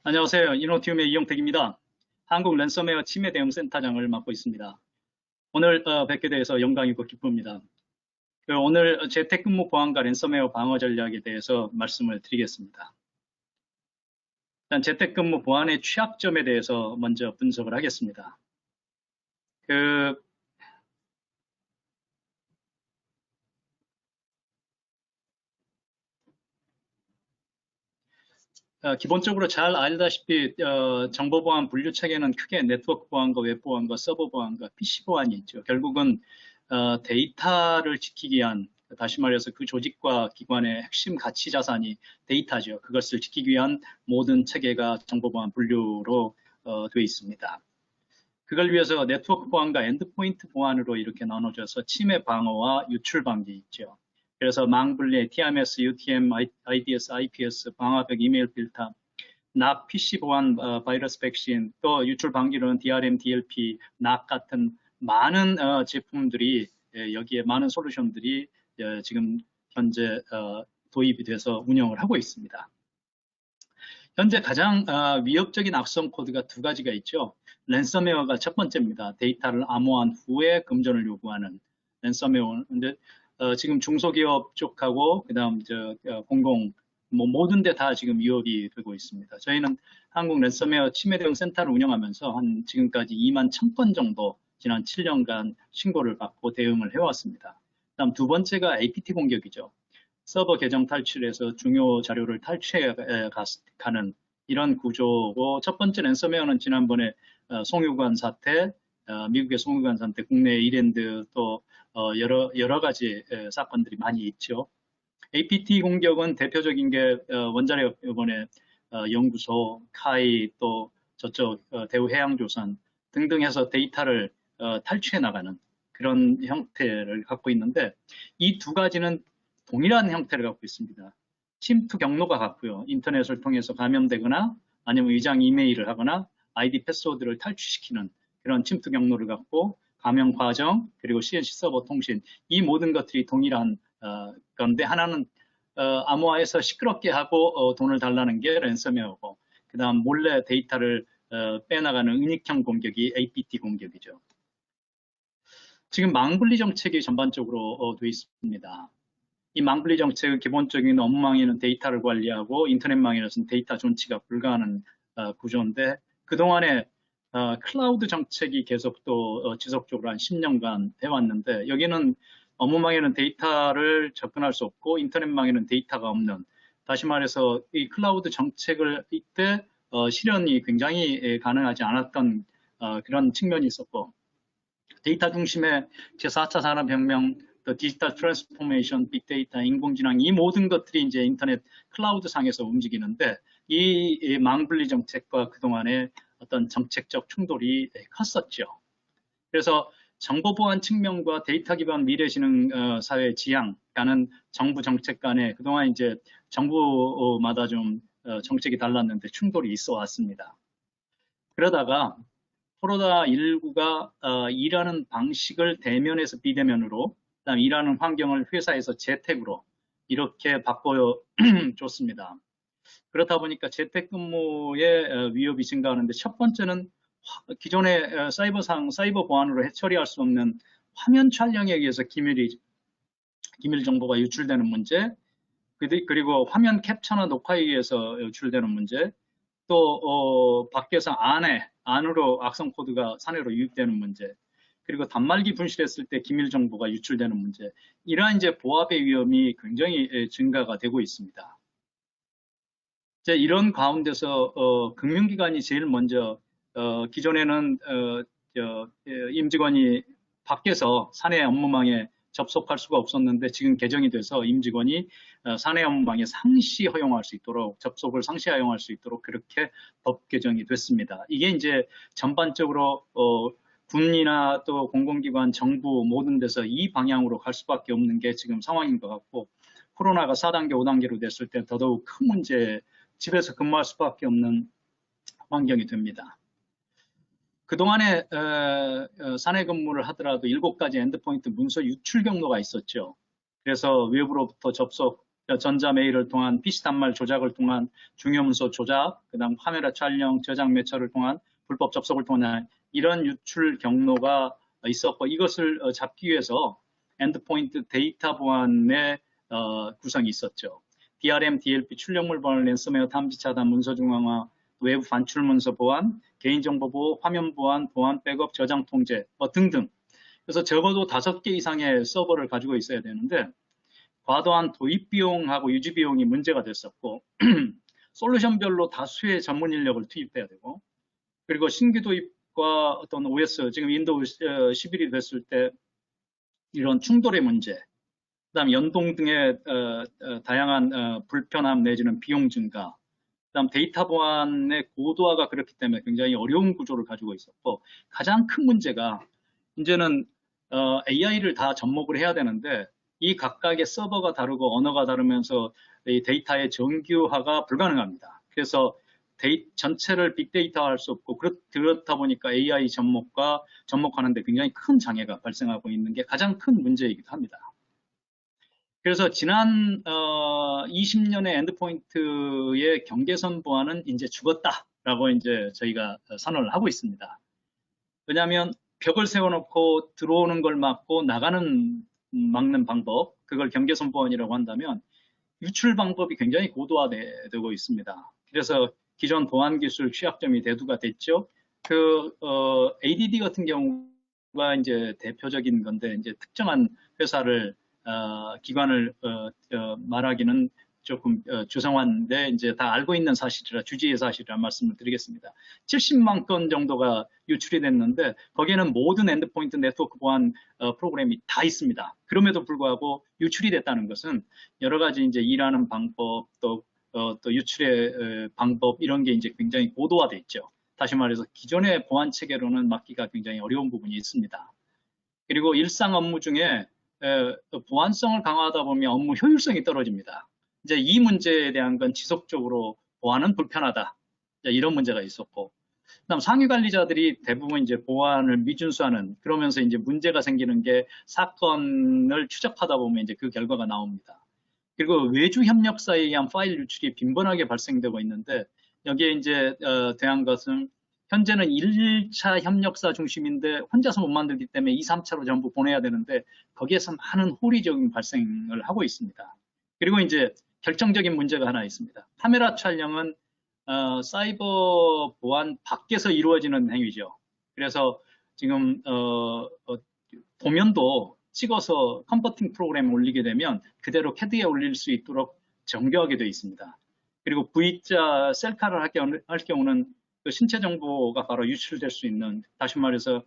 안녕하세요. 이노티움의 이용택입니다. 한국 랜섬웨어 침해 대응 센터장을 맡고 있습니다. 오늘 뵙게 돼서 영광이고 기쁩니다. 오늘 재택근무 보안과 랜섬웨어 방어 전략에 대해서 말씀을 드리겠습니다. 일단 재택근무 보안의 취약점에 대해서 먼저 분석을 하겠습니다. 그 기본적으로 잘 알다시피 정보보안 분류 체계는 크게 네트워크 보안과 웹 보안과 서버 보안과 PC 보안이 있죠. 결국은 데이터를 지키기 위한, 다시 말해서 그 조직과 기관의 핵심 가치 자산이 데이터죠. 그것을 지키기 위한 모든 체계가 정보보안 분류로 되어 있습니다. 그걸 위해서 네트워크 보안과 엔드포인트 보안으로 이렇게 나눠져서 침해 방어와 유출 방지 있죠. 그래서 망분리, TMS, UTM, IDS, IPS, 방화벽, 이메일 필터, 낙, PC 보안, 바이러스 백신, 또 유출 방지로는 DRM, DLP, 낙 같은 많은 제품들이 여기에 많은 솔루션들이 지금 현재 도입이 돼서 운영을 하고 있습니다. 현재 가장 위협적인 악성 코드가 두 가지가 있죠. 랜섬웨어가 첫 번째입니다. 데이터를 암호화한 후에 금전을 요구하는 랜섬웨어인데 지금 중소기업 쪽하고 그다음 공공 모든 데 다 지금 위협이 되고 있습니다. 저희는 한국 랜섬웨어 침해 대응 센터를 운영하면서 한 지금까지 2만 1000건 정도 지난 7년간 신고를 받고 대응을 해왔습니다. 그다음 두 번째가 APT 공격이죠. 서버 계정 탈출해서 중요 자료를 탈취해 가는 이런 구조고, 첫 번째 랜섬웨어는 지난번에 송유관 사태, 미국의 송유관 사태, 국내 이랜드 또 여러 가지 사건들이 많이 있죠. APT 공격은 대표적인 게 원자력 이번에 연구소, 카이, 또 저쪽 대우해양조선 등등 해서 데이터를 탈취해 나가는 그런 형태를 갖고 있는데, 이 두 가지는 동일한 형태를 갖고 있습니다. 침투 경로가 같고요. 인터넷을 통해서 감염되거나 아니면 위장 이메일을 하거나 아이디 패스워드를 탈취시키는 그런 침투 경로를 갖고, 감염 과정 그리고 CNC 서버 통신, 이 모든 것들이 동일한 건데, 하나는 암호화해서 시끄럽게 하고 돈을 달라는 게 랜섬웨어고, 그 다음 몰래 데이터를 빼나가는 은닉형 공격이 APT 공격이죠. 지금 망분리 정책이 전반적으로 되어 있습니다. 이 망분리 정책의 기본적인 업무망에는 데이터를 관리하고, 인터넷망에서는 데이터 존치가 불가하는 구조인데, 그동안에 클라우드 정책이 계속 또 지속적으로 한 10년간 해왔는데, 여기는 업무망에는 데이터를 접근할 수 없고 인터넷망에는 데이터가 없는, 다시 말해서 이 클라우드 정책을 이때 실현이 굉장히 가능하지 않았던 그런 측면이 있었고, 데이터 중심의 제4차 산업혁명, 또 디지털 트랜스포메이션, 빅데이터, 인공지능, 이 모든 것들이 이제 인터넷 클라우드 상에서 움직이는데, 이 망분리 정책과 그동안의 어떤 정책적 충돌이 컸었죠. 그래서 정보보안 측면과 데이터 기반 미래지능 사회 지향가는 정부 정책 간에 그동안 이제 정부마다 좀 정책이 달랐는데 충돌이 있어 왔습니다. 그러다가 코로나19가 일하는 방식을 대면에서 비대면으로, 그다음 일하는 환경을 회사에서 재택으로 이렇게 바꿔줬습니다. 그렇다 보니까 재택근무의 위협이 증가하는데, 첫 번째는 기존의 사이버 보안으로 처리할 수 없는 화면 촬영에 의해서 기밀 정보가 유출되는 문제, 그리고 화면 캡처나 녹화에 의해서 유출되는 문제, 또 밖에서 안으로 악성 코드가 사내로 유입되는 문제, 그리고 단말기 분실했을 때 기밀 정보가 유출되는 문제, 이러한 이제 보안의 위험이 굉장히 증가가 되고 있습니다. 이제 이런 가운데서 금융기관이 제일 먼저 기존에는 임직원이 밖에서 사내 업무망에 접속할 수가 없었는데, 지금 개정이 돼서 임직원이 사내 업무망에 상시 허용할 수 있도록, 접속을 상시 허용할 수 있도록 그렇게 법 개정이 됐습니다. 이게 이제 전반적으로 군이나 또 공공기관, 정부 모든 데서 이 방향으로 갈 수밖에 없는 게 지금 상황인 것 같고, 코로나가 4단계, 5단계로 됐을 때 더더욱 큰 문제, 집에서 근무할 수밖에 없는 환경이 됩니다. 그동안에 사내 근무를 하더라도 7가지 엔드포인트 문서 유출 경로가 있었죠. 그래서 외부로부터 접속 전자메일을 통한 PC 단말 조작을 통한 중요문서 조작, 그다음 카메라 촬영, 저장 매체를 통한 불법 접속을 통한 이런 유출 경로가 있었고 이것을 잡기 위해서 엔드포인트 데이터 보안의 구성이 있었죠. DRM, DLP, 출력물 보안, 랜섬웨어, 탐지 차단, 문서 중앙화, 외부 반출 문서 보안, 개인정보 보호, 화면 보안, 보안 백업, 저장 통제 등등. 그래서 적어도 5개 이상의 서버를 가지고 있어야 되는데 과도한 도입 비용하고 유지 비용이 문제가 됐었고 솔루션별로 다수의 전문 인력을 투입해야 되고 그리고 신규 도입과 어떤 OS 지금 윈도우 11이 됐을 때 이런 충돌의 문제 그다음 연동 등의 다양한 불편함 내지는 비용 증가 그다음 데이터 보안의 고도화가 그렇기 때문에 굉장히 어려운 구조를 가지고 있었고 가장 큰 문제가 이제는 AI를 다 접목을 해야 되는데 이 각각의 서버가 다르고 언어가 다르면서 이 데이터의 정규화가 불가능합니다. 그래서 전체를 빅데이터화할 수 없고 그렇다 보니까 AI 접목하는데 굉장히 큰 장애가 발생하고 있는 게 가장 큰 문제이기도 합니다. 그래서 지난 20년의 엔드포인트의 경계선 보안은 이제 죽었다라고 이제 저희가 선언을 하고 있습니다. 왜냐하면 벽을 세워놓고 들어오는 걸 막고 막는 방법, 그걸 경계선 보안이라고 한다면 유출 방법이 굉장히 고도화되고 있습니다. 그래서 기존 보안 기술 취약점이 대두가 됐죠. ADD 같은 경우가 이제 대표적인 건데 이제 특정한 회사를 기관을 말하기는 조금 죄송한데 이제 다 알고 있는 사실이라 주지의 사실이라 말씀을 드리겠습니다. 70만 건 정도가 유출이 됐는데 거기에는 모든 엔드포인트 네트워크 보안 프로그램이 다 있습니다. 그럼에도 불구하고 유출이 됐다는 것은 여러 가지 이제 일하는 방법 또 유출의 방법 이런 게 이제 굉장히 고도화돼 있죠. 다시 말해서 기존의 보안 체계로는 막기가 굉장히 어려운 부분이 있습니다. 그리고 일상 업무 중에 보안성을 강화하다 보면 업무 효율성이 떨어집니다. 이제 이 문제에 대한 건 지속적으로 보안은 불편하다. 이런 문제가 있었고, 그다음 상위 관리자들이 대부분 이제 보안을 미준수하는 그러면서 이제 문제가 생기는 게 사건을 추적하다 보면 이제 그 결과가 나옵니다. 그리고 외주 협력사에 의한 파일 유출이 빈번하게 발생되고 있는데 여기에 이제 대한 것은 현재는 1차 협력사 중심인데 혼자서 못 만들기 때문에 2, 3차로 전부 보내야 되는데 거기에서 많은 호리적인 발생을 하고 있습니다. 그리고 이제 결정적인 문제가 하나 있습니다. 카메라 촬영은 사이버 보안 밖에서 이루어지는 행위죠. 그래서 지금 도면도 찍어서 컨버팅 프로그램에 올리게 되면 그대로 캐드에 올릴 수 있도록 정교하게 되어 있습니다. 그리고 V자 셀카를 할 경우는 그 신체 정보가 바로 유출될 수 있는 다시 말해서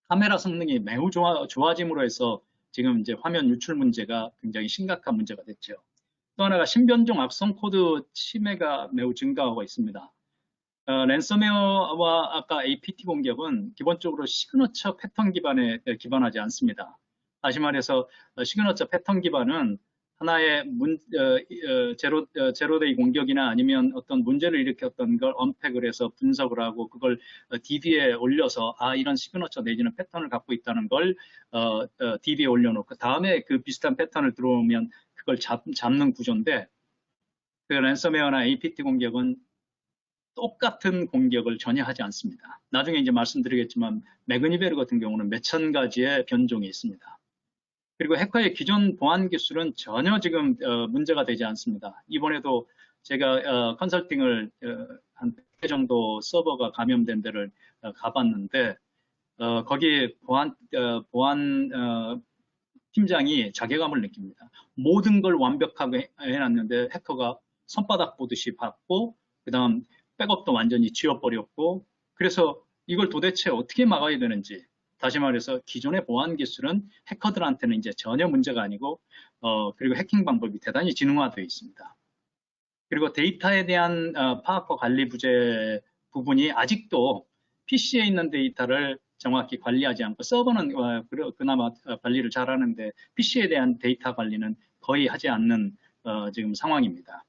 카메라 성능이 매우 좋아짐으로 해서 지금 이제 화면 유출 문제가 굉장히 심각한 문제가 됐죠. 또 하나가 신변종 악성 코드 침해가 매우 증가하고 있습니다. 랜섬웨어와 아까 APT 공격은 기본적으로 시그너처 패턴 기반에 기반하지 않습니다. 다시 말해서 시그너처 패턴 기반은 하나의 제로데이 공격이나 아니면 어떤 문제를 일으켰던 걸 언팩을 해서 분석을 하고 그걸 DB에 올려서 이런 시그너처 내지는 패턴을 갖고 있다는 걸 DB에 올려놓고 다음에 그 비슷한 패턴을 들어오면 그걸 잡는 구조인데 그 랜섬웨어나 APT 공격은 똑같은 공격을 전혀 하지 않습니다. 나중에 이제 말씀드리겠지만 매그니베르 같은 경우는 몇천 가지의 변종이 있습니다. 그리고 해커의 기존 보안 기술은 전혀 지금 문제가 되지 않습니다. 이번에도 제가 컨설팅을 한 100개 정도 서버가 감염된 데를 가봤는데 거기 보안 팀장이 자괴감을 느낍니다. 모든 걸 완벽하게 해놨는데 해커가 손바닥 보듯이 받고 그다음 백업도 완전히 지워버렸고 그래서 이걸 도대체 어떻게 막아야 되는지 다시 말해서 기존의 보안 기술은 해커들한테는 이제 전혀 문제가 아니고 그리고 해킹 방법이 대단히 지능화되어 있습니다. 그리고 데이터에 대한 파악과 관리 부분이 아직도 PC에 있는 데이터를 정확히 관리하지 않고 서버는 그나마 관리를 잘하는데 PC에 대한 데이터 관리는 거의 하지 않는 지금 상황입니다.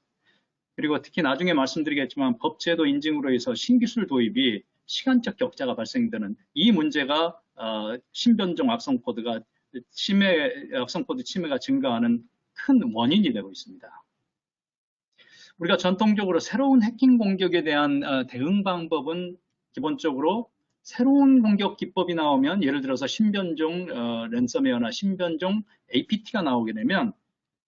그리고 특히 나중에 말씀드리겠지만 법제도 인증으로 해서 신기술 도입이 시간적 격차가 발생되는 이 문제가 신변종 악성 코드 침해가 증가하는 큰 원인이 되고 있습니다. 우리가 전통적으로 새로운 해킹 공격에 대한 대응 방법은 기본적으로 새로운 공격 기법이 나오면, 예를 들어서 신변종 랜섬웨어나 신변종 APT가 나오게 되면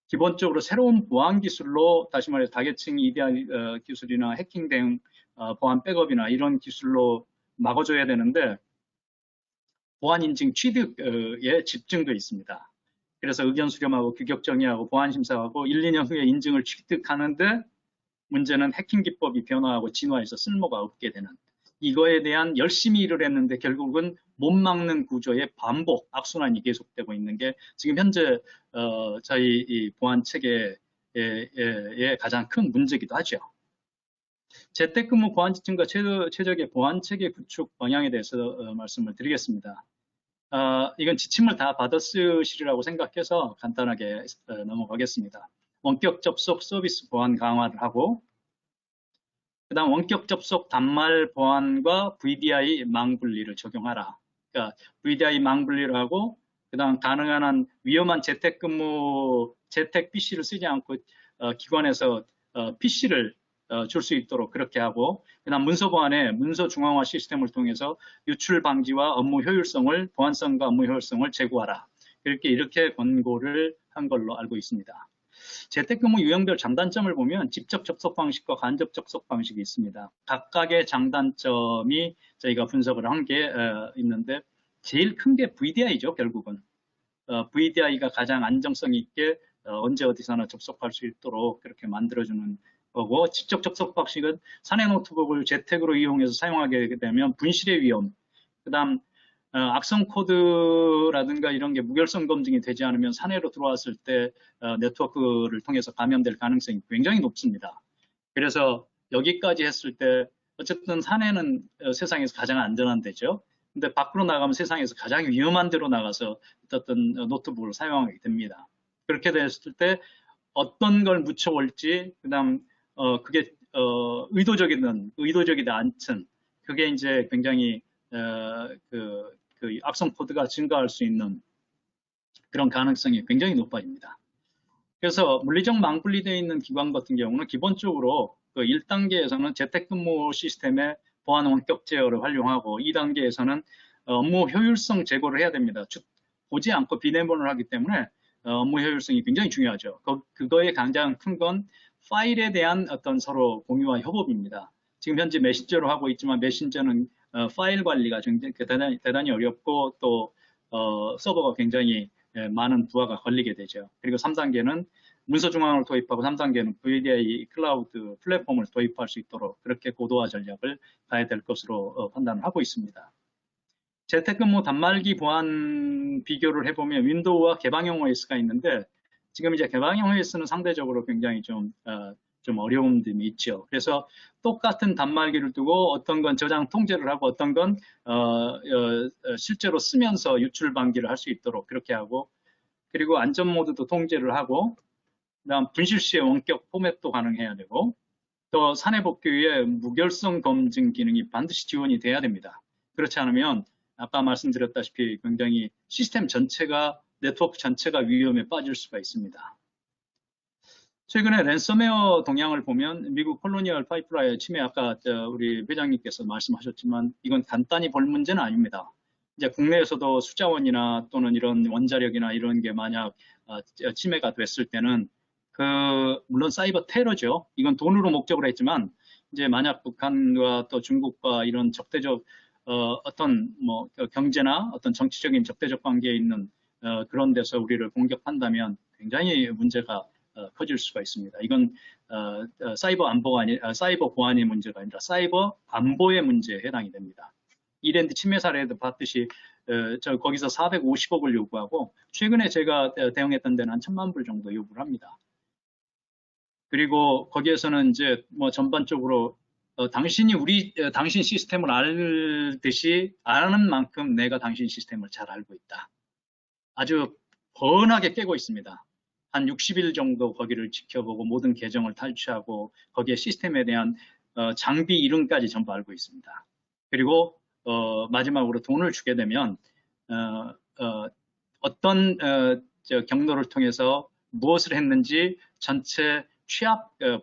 기본적으로 새로운 보안 기술로, 다시 말해서 타겟팅 EDR 기술이나 해킹 대응 보안 백업이나 이런 기술로 막아줘야 되는데, 보안 인증 취득에 집중돼 있습니다. 그래서 의견 수렴하고 규격 정의하고 보안 심사하고 1, 2년 후에 인증을 취득하는데, 문제는 해킹 기법이 변화하고 진화해서 쓸모가 없게 되는, 이거에 대한 열심히 일을 했는데 결국은 못 막는 구조의 반복, 악순환이 계속되고 있는 게 지금 현재 저희 이 보안 체계의 가장 큰 문제이기도 하죠. 재택근무 보안 지침과 최적의 보안 체계 구축 방향에 대해서 말씀을 드리겠습니다. 이건 지침을 다 받아 쓰시리라고 생각해서 간단하게 넘어가겠습니다. 원격 접속 서비스 보안 강화를 하고, 그 다음 원격 접속 단말 보안과 VDI 망 분리를 적용하라. 그러니까 VDI 망 분리를 하고, 그 다음 가능한 한 위험한 재택근무, 재택 PC를 쓰지 않고 기관에서 PC를 줄 수 있도록 그렇게 하고, 그 다음 문서 보안에 문서 중앙화 시스템을 통해서 유출 방지와 업무 효율성을, 보안성과 업무 효율성을 제고하라. 이렇게 권고를 한 걸로 알고 있습니다. 재택근무 유형별 장단점을 보면 직접 접속 방식과 간접 접속 방식이 있습니다. 각각의 장단점이 저희가 분석을 한 게 있는데, 제일 큰 게 VDI죠, 결국은. VDI가 가장 안정성 있게 언제 어디서나 접속할 수 있도록 그렇게 만들어주는 거고, 직접 접속 방식은 사내 노트북을 재택으로 이용해서 사용하게 되면 분실의 위험, 그 다음 악성 코드라든가 이런 게 무결성 검증이 되지 않으면 사내로 들어왔을 때 네트워크를 통해서 감염될 가능성이 굉장히 높습니다. 그래서 여기까지 했을 때 어쨌든 사내는 세상에서 가장 안전한 데죠. 근데 밖으로 나가면 세상에서 가장 위험한 데로 나가서 어떤 노트북을 사용하게 됩니다. 그렇게 됐을 때 어떤 걸 묻혀올지, 그다음 그게 의도적이든 않든 그게 이제 굉장히 그 악성 코드가 증가할 수 있는 그런 가능성이 굉장히 높아집니다. 그래서 물리적 망 분리되어 있는 기관 같은 경우는 기본적으로 그 1단계에서는 재택근무 시스템의 보안 원격 제어를 활용하고, 2단계에서는 업무 효율성 제고를 해야 됩니다. 보지 않고 비내문을 하기 때문에 업무 효율성이 굉장히 중요하죠. 그거의 가장 큰 건 파일에 대한 어떤 서로 공유와 협업입니다. 지금 현재 메신저로 하고 있지만 메신저는 파일 관리가 대단히 어렵고, 또 서버가 굉장히 많은 부하가 걸리게 되죠. 그리고 3단계는 문서 중앙을 도입하고, 3단계는 VDI 클라우드 플랫폼을 도입할 수 있도록 그렇게 고도화 전략을 가야 될 것으로 판단을 하고 있습니다. 재택근무 단말기 보안 비교를 해보면 윈도우와 개방형 OS가 있는데, 지금 이제 개방형 OS는 상대적으로 굉장히 좀 어려움이 있죠. 그래서 똑같은 단말기를 두고 어떤 건 저장 통제를 하고, 어떤 건 실제로 쓰면서 유출 방지를 할 수 있도록 그렇게 하고, 그리고 안전 모드도 통제를 하고, 그다음 분실 시에 원격 포맷도 가능해야 되고, 또 사내 복귀의 무결성 검증 기능이 반드시 지원이 돼야 됩니다. 그렇지 않으면 아까 말씀드렸다시피 굉장히 시스템 전체가, 네트워크 전체가 위험에 빠질 수가 있습니다. 최근에 랜섬웨어 동향을 보면 미국 콜로니얼 파이프라인 침해, 아까 우리 회장님께서 말씀하셨지만 이건 간단히 볼 문제는 아닙니다. 이제 국내에서도 수자원이나 또는 이런 원자력이나 이런 게 만약 침해가 됐을 때는 물론 사이버 테러죠. 이건 돈으로 목적으로 했지만, 이제 만약 북한과 또 중국과 이런 적대적 어떤 뭐 경제나 어떤 정치적인 적대적 관계에 있는 그런 데서 우리를 공격한다면 굉장히 문제가 커질 수가 있습니다. 이건 사이버 보안의 문제가 아니라 사이버 안보의 문제에 해당이 됩니다. 이랜드 침해 사례도 봤듯이 거기서 450억을 요구하고, 최근에 제가 대응했던 데는 한 1,000만 불 정도 요구를 합니다. 그리고 거기에서는 이제 뭐 전반적으로 당신 시스템을 알듯이 아는 만큼 내가 당신 시스템을 잘 알고 있다. 아주 뻔하게 깨고 있습니다. 한 60일 정도 거기를 지켜보고 모든 계정을 탈취하고 거기에 시스템에 대한 장비 이름까지 전부 알고 있습니다. 그리고 마지막으로 돈을 주게 되면 어떤 경로를 통해서 무엇을 했는지 전체 취약점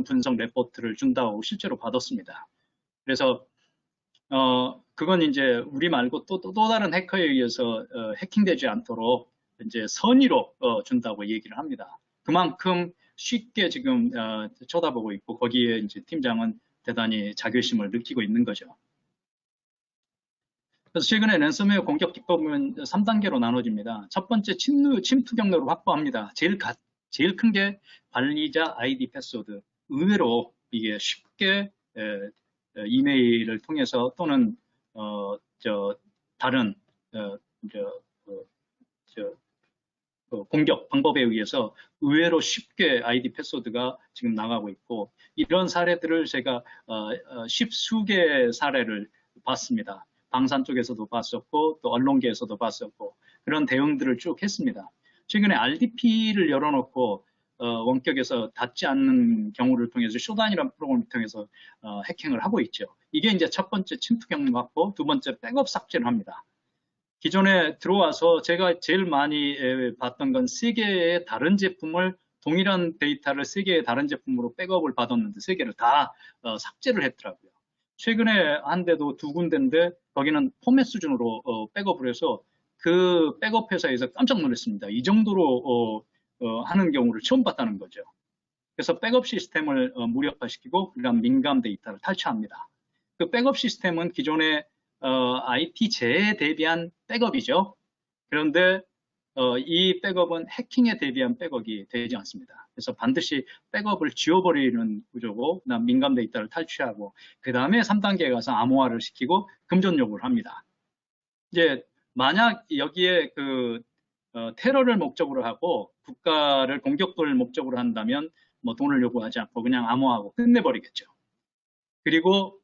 분석 레포트를 준다고 실제로 받았습니다. 그래서 그건 이제 우리 말고 또 다른 해커에 의해서 해킹되지 않도록 이제 선의로 준다고 얘기를 합니다. 그만큼 쉽게 지금 쳐다보고 있고 거기에 이제 팀장은 대단히 자괴심을 느끼고 있는 거죠. 그래서 최근에 랜섬웨어 공격 기법은 3단계로 나눠집니다. 첫 번째 침투 경로를 확보합니다. 제일 큰 게 관리자 아이디 패스워드. 의외로 이게 쉽게 이메일을 통해서 또는 다른 공격 방법에 의해서 의외로 쉽게 아이디 패스워드가 지금 나가고 있고, 이런 사례들을 제가 십수 개 사례를 봤습니다. 방산 쪽에서도 봤었고 또 언론계에서도 봤었고 그런 대응들을 쭉 했습니다. 최근에 RDP를 열어놓고 원격에서 닿지 않는 경우를 통해서 쇼단이라는 프로그램을 통해서 해킹을 하고 있죠. 이게 이제 첫 번째 침투 경로 확보, 두 번째 백업 삭제를 합니다. 기존에 들어와서 제가 제일 많이 봤던 건 세 개의 다른 제품을, 동일한 데이터를 세 개의 다른 제품으로 백업을 받았는데 세 개를 다 삭제를 했더라고요. 최근에 한 데도 두 군데인데 거기는 포맷 수준으로 백업을 해서 그 백업 회사에서 깜짝 놀랐습니다. 이 정도로 하는 경우를 처음 봤다는 거죠. 그래서 백업 시스템을 무력화시키고 그다음 민감 데이터를 탈취합니다. 그 백업 시스템은 기존의 IT 재해에 대비한 백업이죠. 그런데 이 백업은 해킹에 대비한 백업이 되지 않습니다. 그래서 반드시 백업을 지워버리는 구조고, 그다음 민감 데이터를 탈취하고, 그 다음에 3단계에 가서 암호화를 시키고 금전 요구를 합니다. 이제 만약 여기에 테러를 목적으로 하고 국가를 공격을 목적으로 한다면 뭐 돈을 요구하지 않고 그냥 암호화하고 끝내버리겠죠. 그리고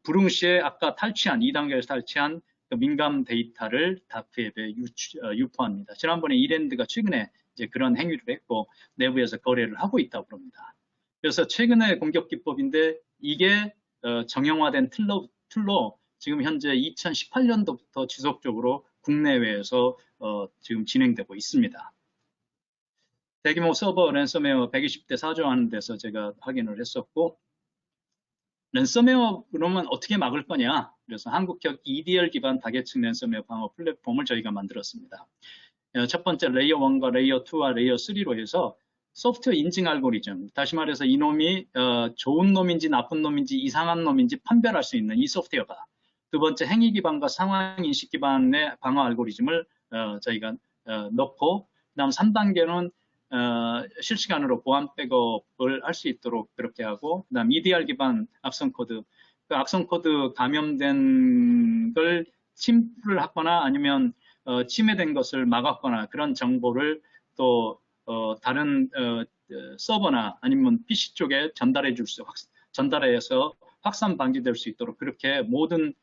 불응시에 아까 탈취한 2단계에서 탈취한 민감 데이터를 다크웹에 유포합니다. 지난번에 이랜드가 최근에 이제 그런 행위를 했고 내부에서 거래를 하고 있다고 합니다. 그래서 최근의 공격 기법인데 이게 정형화된 툴로 지금 현재 2018년도부터 지속적으로 국내외에서 지금 진행되고 있습니다. 대규모 서버 랜섬웨어 120대 사조하는 데서 제가 확인을 했었고, 랜섬웨어 그러면 어떻게 막을 거냐? 그래서 한국형 EDR 기반 다계층 랜섬웨어 방어 플랫폼을 저희가 만들었습니다. 첫 번째 레이어 1과 레이어 2와 레이어 3로 해서 소프트웨어 인증 알고리즘, 다시 말해서 이놈이 좋은 놈인지 나쁜 놈인지 이상한 놈인지 판별할 수 있는 이 소프트웨어가, 두 번째 행위 기반과 상황 인식 기반의 방어 알고리즘을 저희가 넣고, 그다음 3단계는 실시간으로 보안 백업을 할 수 있도록 그렇게 하고, 그다음 EDR 기반 악성 코드, 그 악성 코드 감염된 걸 침투를 하거나 아니면 침해된 것을 막았거나 그런 정보를 또 다른 서버나 아니면 PC 쪽에 전달해서 확산 방지될 수 있도록 그렇게 모든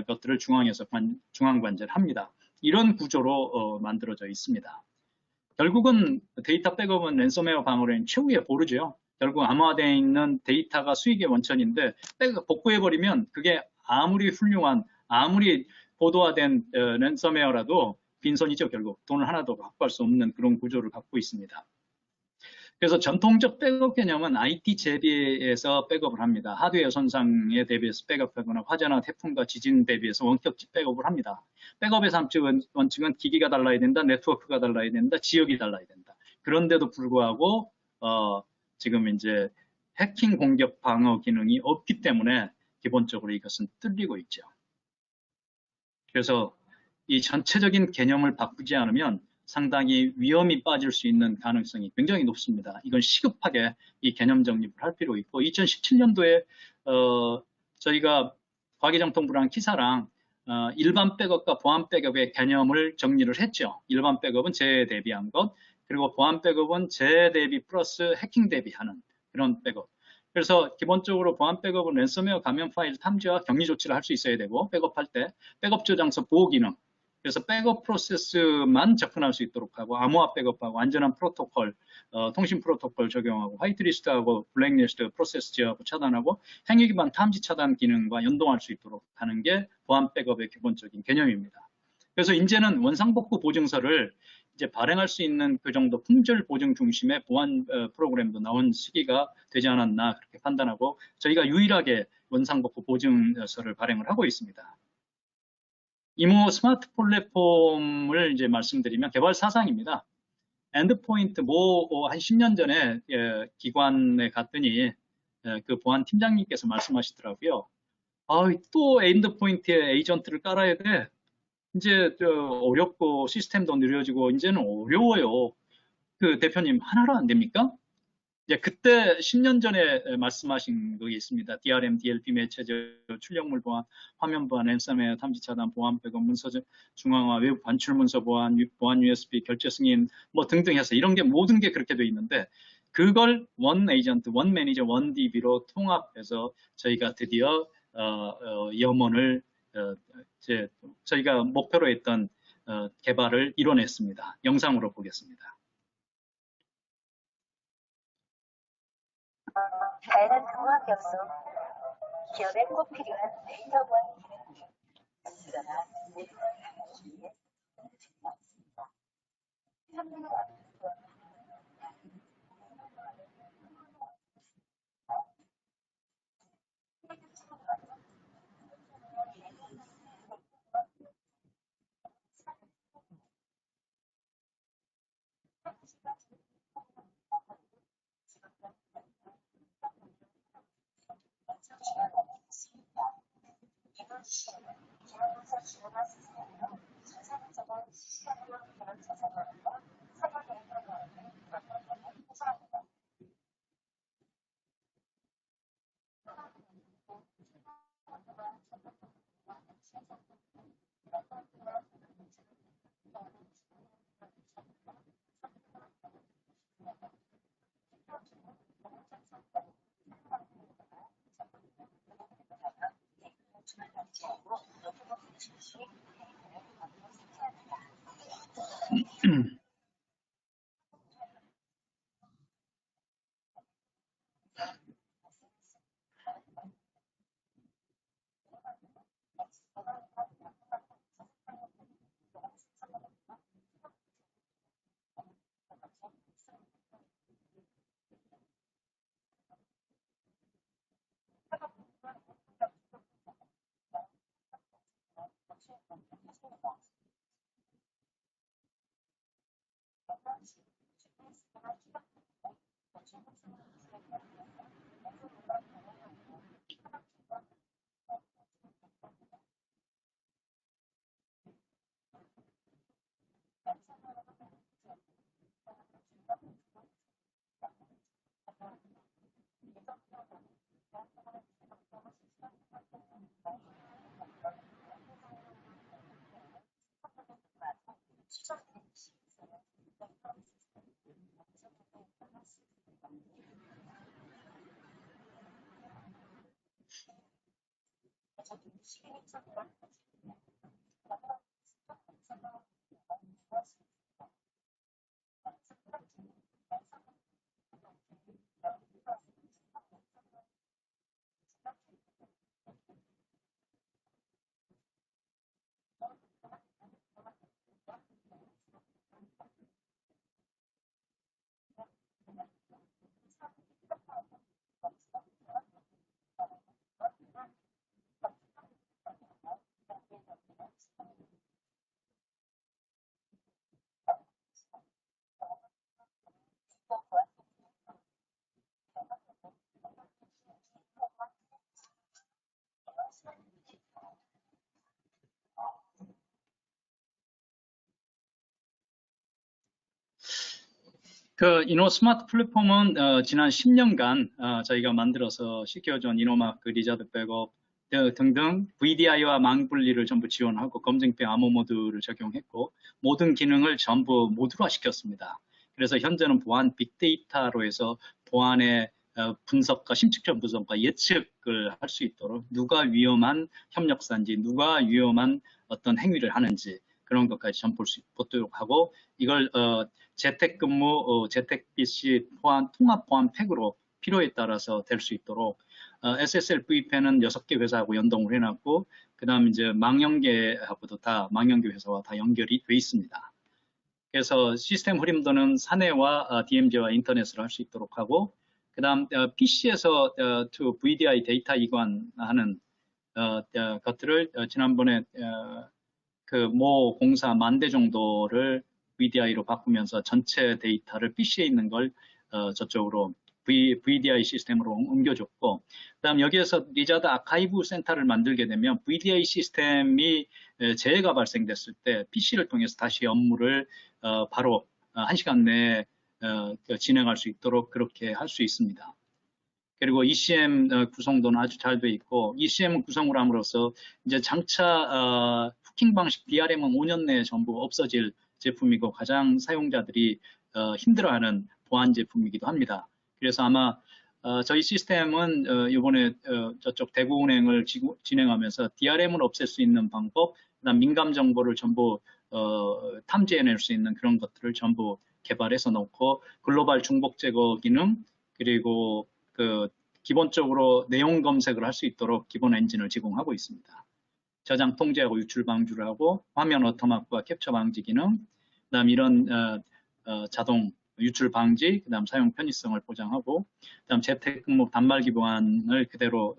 것들을 중앙 관제를 합니다. 이런 구조로 만들어져 있습니다. 결국은 데이터 백업은 랜섬웨어 방어로는 최후의 보루죠. 결국 암호화되어 있는 데이터가 수익의 원천인데 복구해버리면 그게 아무리 훌륭한, 아무리 보도화된 랜섬웨어라도 빈손이죠. 결국 돈을 하나도 확보할 수 없는 그런 구조를 갖고 있습니다. 그래서 전통적 백업 개념은 IT 재비에서 백업을 합니다. 하드웨어 손상에 대비해서 백업하거나 화재나 태풍과 지진 대비해서 원격 백업을 합니다. 백업의 원칙은 기기가 달라야 된다, 네트워크가 달라야 된다, 지역이 달라야 된다. 그런데도 불구하고 지금 이제 해킹 공격 방어 기능이 없기 때문에 기본적으로 이것은 뚫리고 있죠. 그래서 이 전체적인 개념을 바꾸지 않으면 상당히 위험이 빠질 수 있는 가능성이 굉장히 높습니다. 이건 시급하게 이 개념 정립을 할 필요 있고, 2017년도에 저희가 과기정통부랑 키사랑 일반 백업과 보안 백업의 개념을 정리를 했죠. 일반 백업은 재해 대비한 것, 그리고 보안 백업은 재해 대비 플러스 해킹 대비하는 그런 백업. 그래서 기본적으로 보안 백업은 랜섬웨어 감염 파일 탐지와 격리 조치를 할 수 있어야 되고, 백업할 때 백업 저장소 보호 기능, 그래서 백업 프로세스만 접근할 수 있도록 하고, 암호화 백업하고, 안전한 프로토콜, 통신 프로토콜 적용하고, 화이트리스트하고 블랙리스트 프로세스 제어하고 차단하고, 행위 기반 탐지 차단 기능과 연동할 수 있도록 하는 게 보안 백업의 기본적인 개념입니다. 그래서 이제는 원상복구 보증서를 이제 발행할 수 있는 그 정도 품질 보증 중심의 보안 프로그램도 나온 시기가 되지 않았나 그렇게 판단하고 저희가 유일하게 원상복구 보증서를 발행을 하고 있습니다. 이모 스마트 플랫폼을 이제 말씀드리면 개발 사상입니다. 엔드포인트 한 10년 전에 기관에 갔더니 그 보안 팀장님께서 말씀하시더라고요. 또 엔드포인트에 에이전트를 깔아야 돼. 이제 어렵고 시스템도 느려지고 이제는 어려워요. 그 대표님 하나로 안 됩니까? 이제 그때 10년 전에 말씀하신 그게 있습니다. DRM, DLP 매체적 출력물 보안, 화면 보안, 랜섬웨어, 탐지 차단, 보안 백업, 문서 중앙화, 외부 반출 문서 보안, 보안 USB, 결제 승인 뭐 등등 해서 이런 게 모든 게 그렇게 돼 있는데 그걸 원 에이전트, 원 매니저, 원 DB로 통합해서 저희가 드디어 염원을 저희가 목표로 했던 개발을 이뤄냈습니다. 영상으로 보겠습니다. 다양한 통합 엽서, 기업에 꼭 필요한 데이터 보안 기능, 단순화나 내부하기 위해 제공하겠습니다. 그 이노 스마트 플랫폼은 지난 10년간 저희가 만들어서 시큐어존, 이노마크, 리자드 백업 등등 VDI와 망 분리를 전부 지원하고 검증병 암호 모드를 적용했고 모든 기능을 전부 모듈화 시켰습니다. 그래서 현재는 보안 빅데이터로 해서 보안의 분석과 심층적 분석과 예측을 할 수 있도록 누가 위험한 협력사인지 누가 위험한 어떤 행위를 하는지 그런 것까지 전 볼 수 있도록 하고 이걸 재택근무, 재택 PC 보안, 통합 보안 팩으로 필요에 따라서 될 수 있도록 SSL VPN은 6개 회사하고 연동을 해놨고 그 다음 이제 망연계하고도 다 망연계 회사와 다 연결이 돼 있습니다. 그래서 시스템 흐림도는 사내와 DMZ와 인터넷으로 할 수 있도록 하고, 그다음 PC에서 to VDI 데이터 이관하는 것들을 지난번에 그 모 공사 10,000대 정도를 VDI로 바꾸면서 전체 데이터를 PC에 있는 걸 저쪽으로 VDI 시스템으로 옮겨줬고, 그다음 여기에서 리자드 아카이브 센터를 만들게 되면 VDI 시스템이 재해가 발생됐을 때 PC를 통해서 다시 업무를 바로 1시간 내에 진행할 수 있도록 그렇게 할 수 있습니다. 그리고 ECM 구성도는 아주 잘 돼 있고, ECM 구성을 함으로써 이제 장차 후킹 방식 DRM은 5년 내에 전부 없어질 제품이고 가장 사용자들이 힘들어하는 보안 제품이기도 합니다. 그래서 아마 저희 시스템은 이번에 저쪽 대구은행을 진행하면서 DRM을 없앨 수 있는 방법, 그다음 민감 정보를 전부 탐지해낼 수 있는 그런 것들을 전부 개발해서 놓고, 글로벌 중복 제거 기능, 그리고 그 기본적으로 내용 검색을 할 수 있도록 기본 엔진을 제공하고 있습니다. 저장 통제하고 유출 방지를 하고, 화면 워터마크와 캡처 방지 기능, 그다음 이런 자동 유출 방지, 그다음 사용 편의성을 보장하고, 그다음 재택근무 단말기 보안을 그대로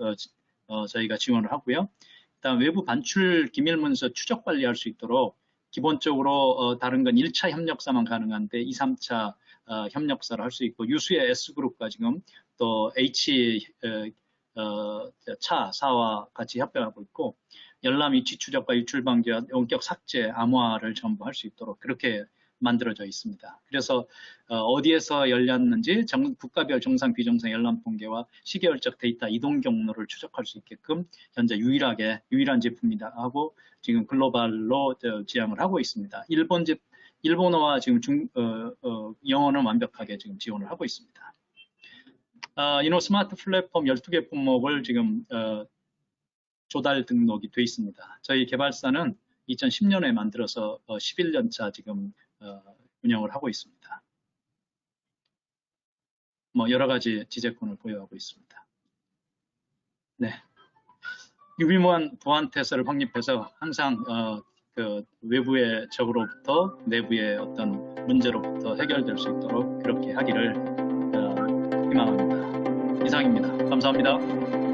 저희가 지원을 하고요. 그다음 외부 반출 기밀 문서 추적 관리할 수 있도록 기본적으로 다른 건 1차 협력사만 가능한데 2, 3차 협력사를 할 수 있고, 유수의 S그룹과 지금 또 H차와 같이 협력하고 있고, 열람 위치 추적과 유출 방지와 원격 삭제, 암호화를 전부 할 수 있도록 그렇게 만들어져 있습니다. 그래서 어디에서 열렸는지 국가별 정상 비정상 열람 통계와 시계열적 데이터 이동 경로를 추적할 수 있게끔 현재 유일한 제품이다 하고 지금 글로벌로 지향을 하고 있습니다. 일본어와 지금 영어는 완벽하게 지금 지원을 하고 있습니다. 스마트 플랫폼 12개 품목을 지금 조달 등록이 돼 있습니다. 저희 개발사는 2010년에 만들어서 11년차 지금 운영을 하고 있습니다. 여러 가지 지재권을 보유하고 있습니다. 네. 유비무한 보안 태세를 확립해서 항상 그 외부의 적으로부터 내부의 어떤 문제로부터 해결될 수 있도록 그렇게 하기를 희망합니다. 이상입니다. 감사합니다.